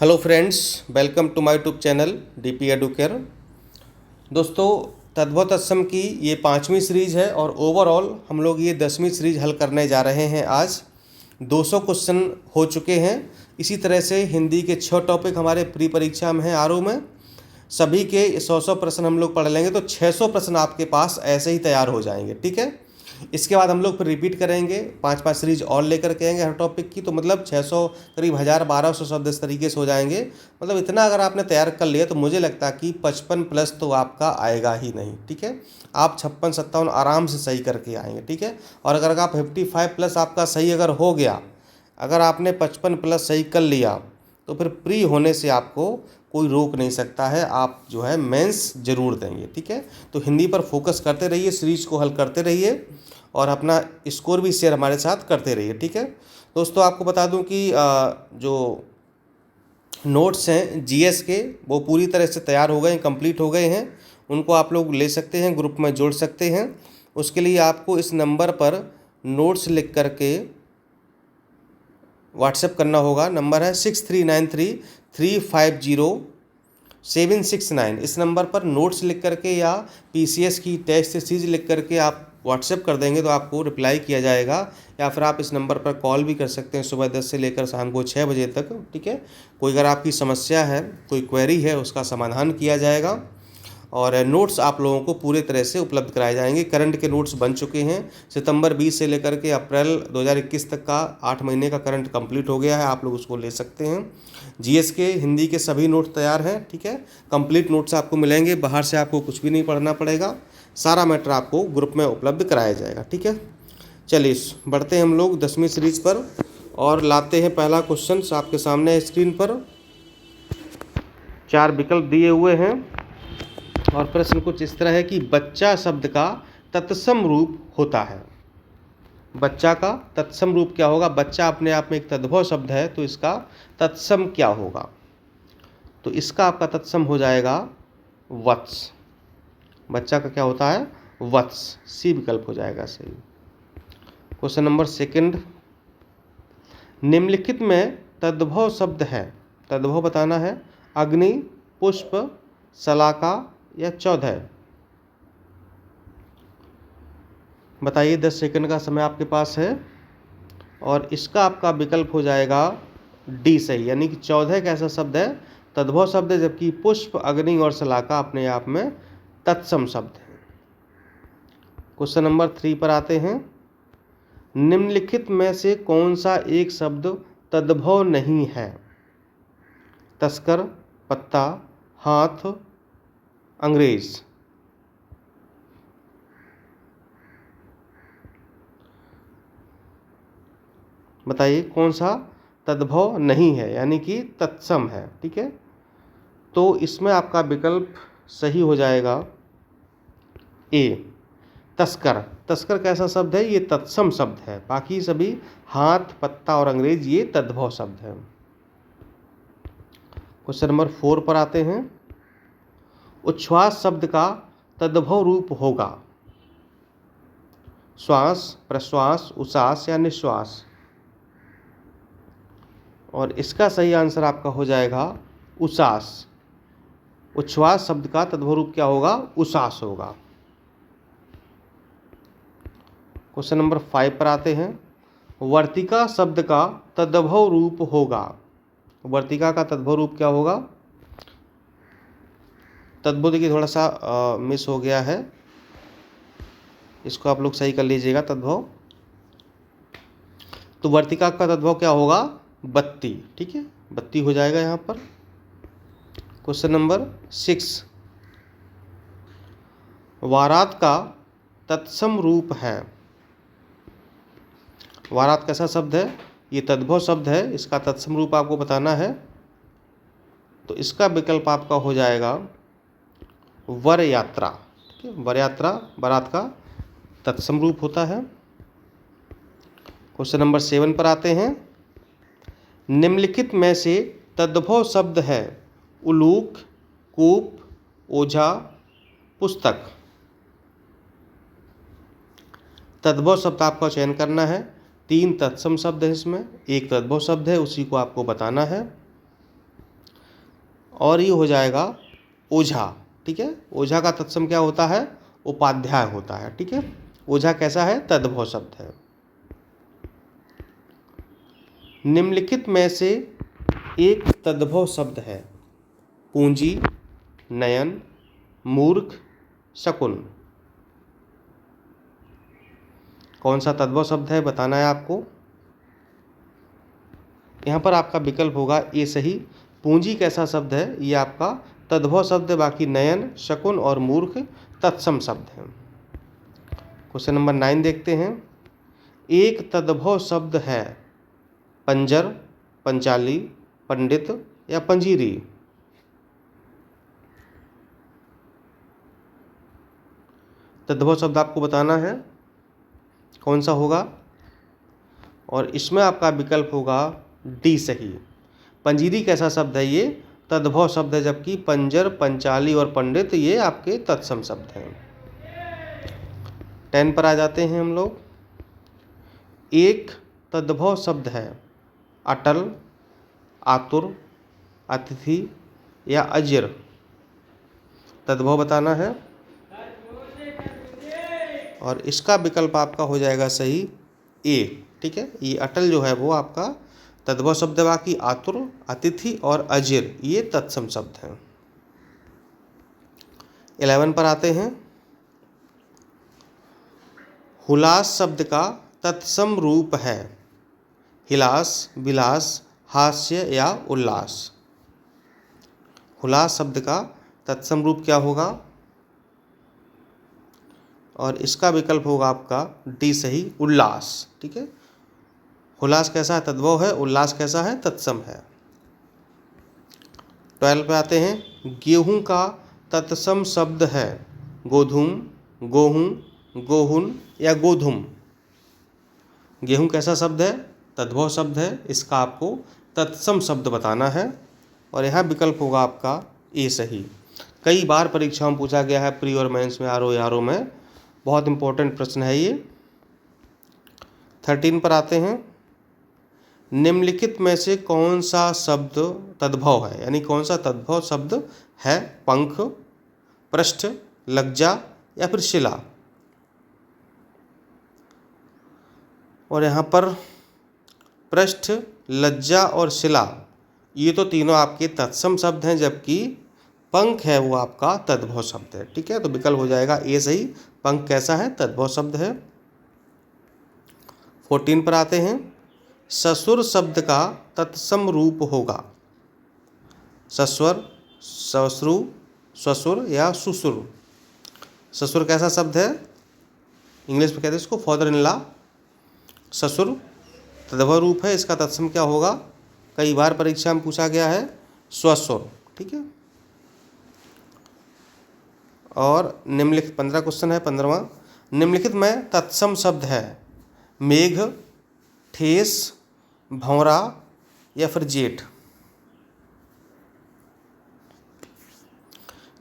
Hello friends, welcome to my YouTube channel DP Educare. दोस्तों, तद्भव तत्सम की ये 5वीं सीरीज़ है और ओवरऑल हम लोग ये 10वीं सीरीज़ हल करने जा रहे हैं। आज 200 क्वेश्चन हो चुके हैं। इसी तरह से हिंदी के 6 टॉपिक हमारे प्री परीक्षा में हैं आरओ में। सभी के 100 प्रश्न हम लोग पढ़ लेंगे तो 600 प्रश्न आपके पास ऐसे ही तैयार हो जाएंगे। ठीक है, इसके बाद हम लोग फिर रिपीट करेंगे, 5-5 सीरीज और लेकर के आएंगे हर टॉपिक की, तो मतलब 600 करीब 1000-1200 शब्द इस तरीके से हो जाएंगे। मतलब इतना अगर आपने तैयार कर लिया तो मुझे लगता है कि 55 प्लस तो आपका आएगा ही नहीं। ठीक है, आप 56-57 आराम से सही करके आएंगे। ठीक है, और अगर आप 55 प्लस आपका सही अगर हो गया, अगर आपने 55 प्लस सही कर लिया तो फिर प्री होने से आपको कोई रोक नहीं सकता है। आप जो है मेंस जरूर देंगे। ठीक है, तो हिंदी पर फोकस करते रहिए, सीरीज को हल करते रहिए और अपना स्कोर भी शेयर हमारे साथ करते रहिए। ठीक है दोस्तों, आपको बता दूं कि जो नोट्स हैं जीएस के वो पूरी तरह से तैयार हो गए हैं, कंप्लीट हो गए हैं। उनको आप लोग ले सकते हैं, ग्रुप में जोड़ सकते हैं। उसके लिए आपको इस नंबर पर नोट्स लिख करके व्हाट्सएप करना होगा। नंबर है 6393350769। इस नंबर पर नोट्स लिख करके या पीसीएस की टेस्ट सीरीज लिख करके आप व्हाट्सएप कर देंगे तो आपको रिप्लाई किया जाएगा। या फिर आप इस नंबर पर कॉल भी कर सकते हैं सुबह 10 से लेकर शाम को 6 बजे तक। ठीक है, कोई अगर आपकी समस्या है, कोई क्वेरी है, उसका समाधान किया जाएगा और नोट्स आप लोगों को पूरे तरह से उपलब्ध कराए जाएंगे। करंट के नोट्स बन चुके हैं। सितंबर 20 से लेकर के अप्रैल 2021 तक का 8 महीने का करंट कंप्लीट हो गया है, आप लोग उसको ले सकते हैं। जीएस के हिंदी के सभी नोट्स तैयार हैं। ठीक है, कंप्लीट नोट्स आपको मिलेंगे, बाहर से आपको कुछ भी नहीं पढ़ना पड़ेगा, सारा मैटर आपको ग्रुप में उपलब्ध कराया जाएगा। ठीक है, चलिए बढ़ते हैं हम लोग 10वीं सीरीज पर और लाते हैं पहला क्वेश्चन आपके सामने स्क्रीन पर। 4 विकल्प दिए हुए हैं और प्रश्न कुछ इस तरह है कि बच्चा शब्द का तत्सम रूप होता है। बच्चा का तत्सम रूप क्या होगा? बच्चा अपने आप में एक तद्भव शब्द है, तो इसका तत्सम क्या होगा? तो इसका आपका तत्सम हो जाएगा वत्स। बच्चा का क्या होता है? वत्स। सी विकल्प हो जाएगा सही। क्वेश्चन नंबर 2, निम्नलिखित में तद्भव शब्द है, तद्भव बताना है। अग्नि, पुष्प, शलाका या चौदह। बताइए, 10 सेकंड का समय आपके पास है और इसका आपका विकल्प हो जाएगा डी सही, यानी कि 14 एक ऐसा शब्द है, तद्भव शब्द है, जबकि पुष्प, अग्नि और शलाका अपने आप में तत्सम शब्द है। क्वेश्चन नंबर 3 पर आते हैं। निम्नलिखित में से कौन सा एक शब्द तद्भव नहीं है? तस्कर, पत्ता, हाथ, अंग्रेज। बताइए कौन सा तद्भव नहीं है, यानी कि तत्सम है। ठीक है, तो इसमें आपका विकल्प सही हो जाएगा ए, तस्कर। तस्कर कैसा शब्द है? ये तत्सम शब्द है। बाकी सभी हाथ, पत्ता और अंग्रेज ये तद्भव शब्द है। क्वेश्चन नंबर 4 पर आते हैं। उच्छ्वास शब्द का तद्भव रूप होगा श्वास, प्रश्वास, उच्छ्वास या निश्वास। और इसका सही आंसर आपका हो जाएगा उच्छ्वास। उच्छ्वास शब्द का तद्भव रूप क्या होगा? उच्छ्वास होगा। क्वेश्चन नंबर 5 पर आते हैं। वर्तिका शब्द का तद्भव रूप होगा। वर्तिका का तद्भव रूप क्या होगा? तद्भव देखिए थोड़ा सा मिस हो गया है, इसको आप लोग सही कर लीजिएगा। तद्भव, तो वर्तिका का तद्भव क्या होगा? बत्ती। ठीक है, बत्ती हो जाएगा यहाँ पर। क्वेश्चन नंबर 6, वारात का तत्सम रूप है। वारात कैसा शब्द है? ये तद्भव शब्द है, इसका तत्सम रूप आपको बताना है। तो इसका विकल्प आपका हो जाएगा वर यात्रा। ठीक है, वर यात्रा बारात का तत्सम रूप होता है। क्वेश्चन नंबर 7 पर आते हैं। निम्नलिखित में से तद्भव शब्द है उलूक, कूप, ओझा, पुस्तक। तद्भव शब्द आपका चयन करना है। 3 तत्सम शब्द है इसमें, एक तद्भव शब्द है, उसी को आपको बताना है। और ये हो जाएगा ओझा। ठीक है, ओझा का तत्सम क्या होता है? उपाध्याय होता है। ठीक है, ओझा कैसा है? तद्भव शब्द है। निम्नलिखित में से एक तद्भव शब्द है। पूंजी, नयन, मूर्ख, शकुन। कौन सा तद्भव शब्द है बताना है आपको। यहाँ पर आपका विकल्प होगा ए सही। पूंजी कैसा शब्द है? ये आपका तद्भव शब्द है। बाकी नयन, शकुन और मूर्ख तत्सम शब्द हैं। क्वेश्चन नंबर 9 देखते हैं। एक तद्भव शब्द है पंजर, पंचाली, पंडित या पंजीरी। तद्भव शब्द आपको बताना है कौन सा होगा, और इसमें आपका विकल्प होगा डी सही। पंजीरी कैसा शब्द है? ये तद्भव शब्द है, जबकि पंजर, पंचाली और पंडित ये आपके तत्सम शब्द हैं। 10 पर आ जाते हैं हम लोग। एक तद्भव शब्द है अटल, आतुर, अतिथि या अजिर। तद्भव बताना है, और इसका विकल्प आपका हो जाएगा सही ए। ठीक है, ये अटल जो है वो आपका तद्भव शब्द है। बाकी आतुर, अतिथि और अजिर ये तत्सम शब्द हैं। 11 पर आते हैं। हुलास शब्द का तत्सम रूप है हिलास, विलास, हास्य या उल्लास। हुलास शब्द का तत्सम रूप क्या होगा, और इसका विकल्प होगा आपका डी सही, उल्लास। ठीक है, हुलास कैसा है? तद्भव है। उल्लास कैसा है? तत्सम है। 12 पे आते हैं। गेहूं का तत्सम शब्द है गोधूम, गोहूं, गोहुन या गोधुम। गेहूं कैसा शब्द है? तद्भव शब्द है। इसका आपको तत्सम शब्द बताना है, और यहाँ विकल्प होगा आपका ए सही। कई बार परीक्षाओं में पूछा गया है, प्री और मेंस में, आर में। बहुत इंपॉर्टेंट प्रश्न है ये। 13 पर आते हैं। निम्नलिखित में से कौन सा शब्द तद्भव है, यानी कौन सा तद्भव शब्द है? पंख, पृष्ठ, लज्जा या फिर शिला। और यहाँ पर पृष्ठ, लज्जा और शिला ये तो तीनों आपके तत्सम शब्द हैं, जबकि पंख है वो आपका तद्भव शब्द है। ठीक है, तो विकल्प हो जाएगा ए सही। पंख कैसा है? तद्भव शब्द है। 14 पर आते हैं। ससुर शब्द का तत्सम रूप होगा सस्वर, ससुरु, ससुर या सुसुर। ससुर कैसा शब्द है? इंग्लिश में कहते हैं इसको फादर इन लॉ। ससुर तद्भव रूप है। इसका तत्सम क्या होगा? कई बार परीक्षा में पूछा गया है, स्वसुर। ठीक है, और निम्नलिखित 15 क्वेश्चन है। 15वां, निम्नलिखित में तत्सम शब्द है मेघ, ठेस, भंवरा या फिर जेठ।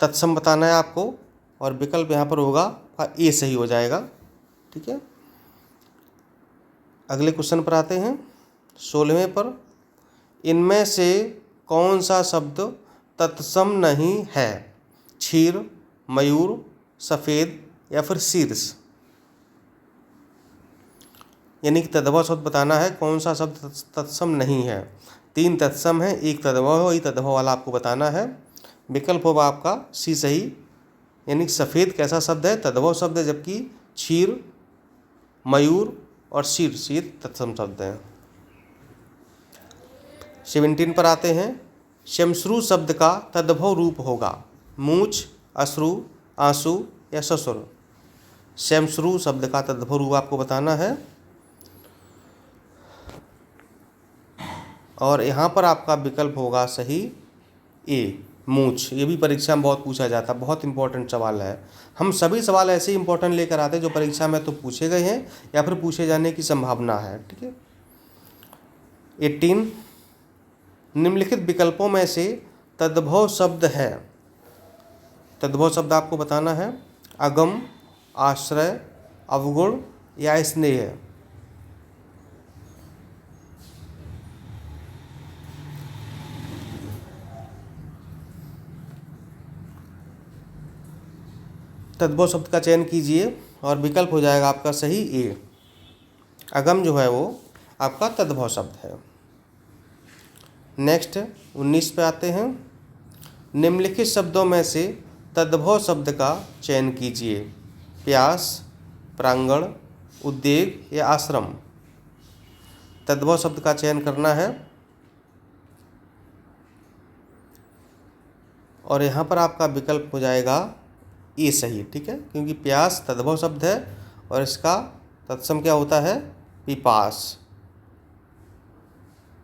तत्सम बताना है आपको, और विकल्प यहाँ पर होगा ए सही हो जाएगा। ठीक है, अगले क्वेश्चन पर आते हैं। 16वें पर। इनमें से कौन सा शब्द तत्सम नहीं है? क्षीर, मयूर, सफ़ेद या फिर शीर्ष। यानी कि तद्भव शब्द बताना है, कौन सा शब्द तत्सम नहीं है। 3 तत्सम है, एक तद्भव है, वही तद्भव वाला आपको बताना है। विकल्प होगा आपका सी सही, यानी सफ़ेद कैसा शब्द है? तद्भव शब्द है, जबकि क्षीर, मयूर और शीर्ष ये तत्सम शब्द हैं। 17 पर आते हैं। शमश्रु शब्द का तद्भव रूप होगा मूछ, अश्रु, आंसू या ससुर। शमश्रु शब्द का तद्भव रूप आपको बताना है, और यहाँ पर आपका विकल्प होगा सही ए, मूछ। ये भी परीक्षा में बहुत पूछा जाता है, बहुत इंपॉर्टेंट सवाल है। हम सभी सवाल ऐसे ही इंपॉर्टेंट लेकर आते हैं जो परीक्षा में तो पूछे गए हैं या फिर पूछे जाने की संभावना है। ठीक है, 18, निम्नलिखित विकल्पों में से तद्भव शब्द है। तद्भव शब्द आपको बताना है अगम, आश्रय, अवगुण या स्नेह। तद्भव शब्द का चयन कीजिए और विकल्प हो जाएगा आपका सही ए। अगम जो है वो आपका तद्भव शब्द है। नेक्स्ट 19 पे आते हैं। निम्नलिखित शब्दों में से तद्भव शब्द का चयन कीजिए। प्यास, प्रांगण, उद्वेग या आश्रम। तद्भव शब्द का चयन करना है और यहाँ पर आपका विकल्प हो जाएगा ए सही, ठीक है, क्योंकि प्यास तद्भव शब्द है और इसका तत्सम क्या होता है, पिपास,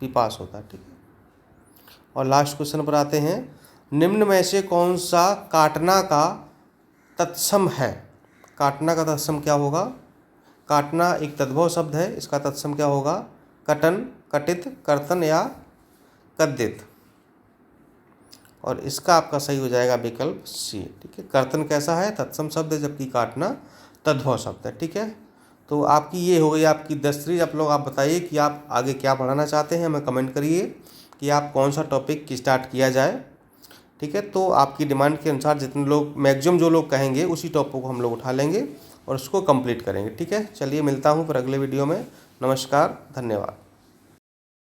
पिपास होता है, ठीक है। और लास्ट क्वेश्चन पर आते हैं। निम्न में से कौन सा काटना का तत्सम है। काटना का तत्सम क्या होगा। काटना एक तद्भव शब्द है, इसका तत्सम क्या होगा, कटन, कटित, कर्तन या कद्दित। और इसका आपका सही हो जाएगा विकल्प सी, ठीक है। कर्तन कैसा है, तत्सम शब्द है, जबकि काटना तद्भव शब्द है, ठीक है। तो आपकी ये हो गई आपकी 10 सीरीज। आप बताइए कि आप आगे क्या पढ़ाना चाहते हैं, हमें कमेंट करिए कि आप कौन सा टॉपिक स्टार्ट किया जाए, ठीक है। तो आपकी डिमांड के अनुसार जितने लोग मैक्सिमम जो लोग कहेंगे उसी टॉपिक को हम लोग उठा लेंगे और उसको कंप्लीट करेंगे, ठीक है। चलिए मिलता हूँ फिर अगले वीडियो में। नमस्कार, धन्यवाद।